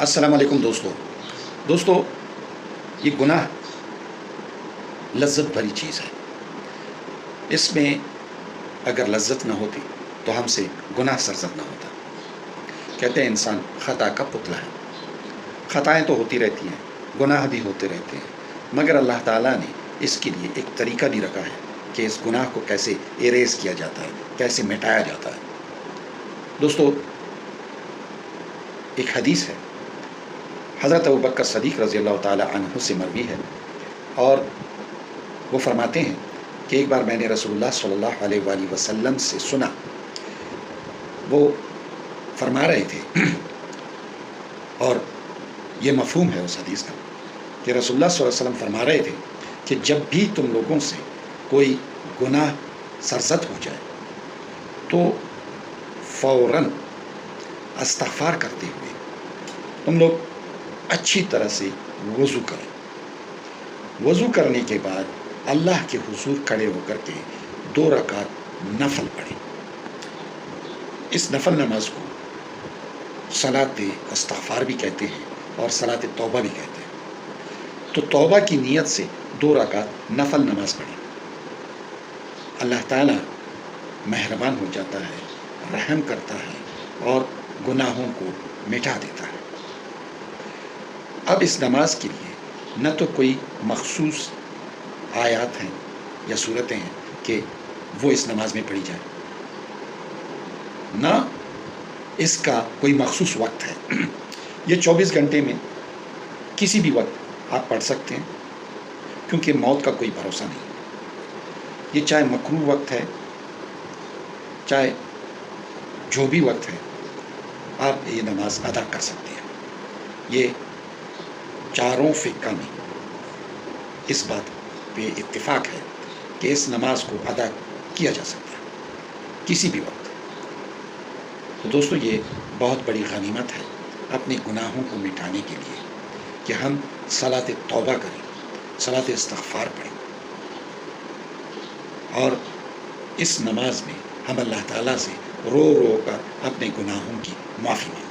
السلام علیکم دوستو یہ گناہ لذت بھری چیز ہے. اس میں اگر لذت نہ ہوتی تو ہم سے گناہ سرزد نہ ہوتا. کہتے ہیں انسان خطا کا پتلا ہے. خطائیں تو ہوتی رہتی ہیں، گناہ بھی ہوتے رہتے ہیں، مگر اللہ تعالیٰ نے اس کے لیے ایک طریقہ بھی رکھا ہے کہ اس گناہ کو کیسے ایریز کیا جاتا ہے، کیسے مٹایا جاتا ہے. دوستو ایک حدیث ہے، حضرت ابوبکر صدیق رضی اللہ تعالی عنہ سے مروی ہے، اور وہ فرماتے ہیں کہ ایک بار میں نے رسول اللہ صلی اللہ علیہ وآلہ وسلم سے سنا. وہ فرما رہے تھے اور یہ مفہوم ہے اس حدیث کا کہ رسول اللہ صلی اللہ علیہ وسلم فرما رہے تھے کہ جب بھی تم لوگوں سے کوئی گناہ سرزد ہو جائے تو فوراً استغفار کرتے ہوئے تم لوگ اچھی طرح سے وضو کریں. وضو کرنے کے بعد اللہ کے حضور کھڑے ہو کر کے 2 رکعت نفل پڑھیں. اس نفل نماز کو صلاۃ استغفار بھی کہتے ہیں اور صلاۃ توبہ بھی کہتے ہیں. تو توبہ کی نیت سے 2 رکعت نفل نماز پڑھیں. اللہ تعالیٰ مہربان ہو جاتا ہے، رحم کرتا ہے اور گناہوں کو مٹا دیتا ہے. اب اس نماز کے لیے نہ تو کوئی مخصوص آیات ہیں یا صورتیں ہیں کہ وہ اس نماز میں پڑھی جائیں، نہ اس کا کوئی مخصوص وقت ہے. یہ 24 گھنٹے میں کسی بھی وقت آپ پڑھ سکتے ہیں، کیونکہ موت کا کوئی بھروسہ نہیں. یہ چاہے مکروہ وقت ہے، چاہے جو بھی وقت ہے، آپ یہ نماز ادا کر سکتے ہیں. یہ چاروں فقہ میں اس بات پہ اتفاق ہے کہ اس نماز کو ادا کیا جا سکتا ہے کسی بھی وقت. تو دوستو یہ بہت بڑی غنیمت ہے اپنے گناہوں کو مٹانے کے لیے کہ ہم صلاۃ توبہ کریں، صلاۃ استغفار پڑھیں، اور اس نماز میں ہم اللہ تعالیٰ سے رو رو کر اپنے گناہوں کی معافی مانگیں.